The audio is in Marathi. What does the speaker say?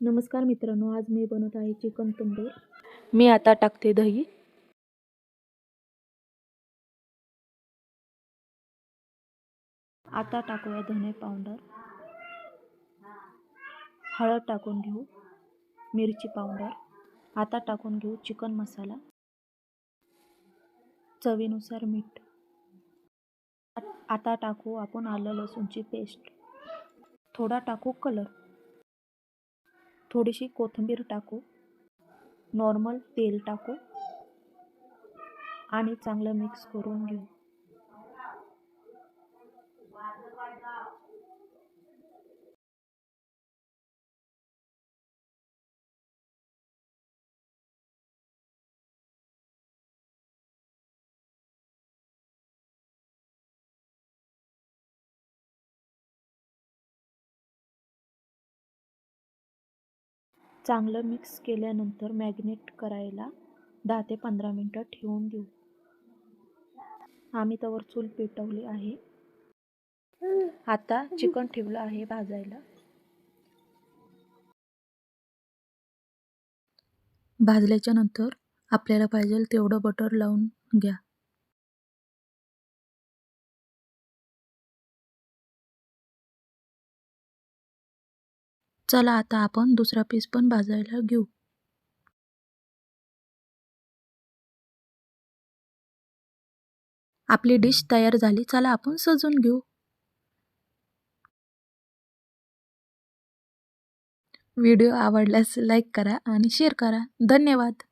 नमस्कार मित्रांनो, आज मी बनवत आहे चिकन तंदूर। मी आता टाकते दही, आता टाकूया धने पावडर, हळद टाकून घेऊ, मिरची पावडर, आता टाकून घेऊ चिकन मसाला, चवीनुसार मीठ, आता टाकू आपण आलं लसूणची पेस्ट, थोडा टाकू कलर, थोडीशी कोथिंबीर टाकू, नॉर्मल तेल टाकू आणि चांगलं मिक्स करून घेऊ। चांगलं मिक्स केल्यानंतर मॅरिनेट करायला 10 ते 15 मिनिटं ठेवून देऊ। आम्ही तवर चूल पेटवली आहे। आता चिकन ठेवलं आहे भाजायला। भाजल्याच्या नंतर आपल्याला पाहिजे तेवढं बटर लावून घ्या। चला आता आपण दुसरा पीस पण भाजायला घेऊ। आपली डिश तयार झाली, चला आपण सजून घेऊ। व्हिडिओ आवडल्यास लाईक करा आणि शेअर करा। धन्यवाद।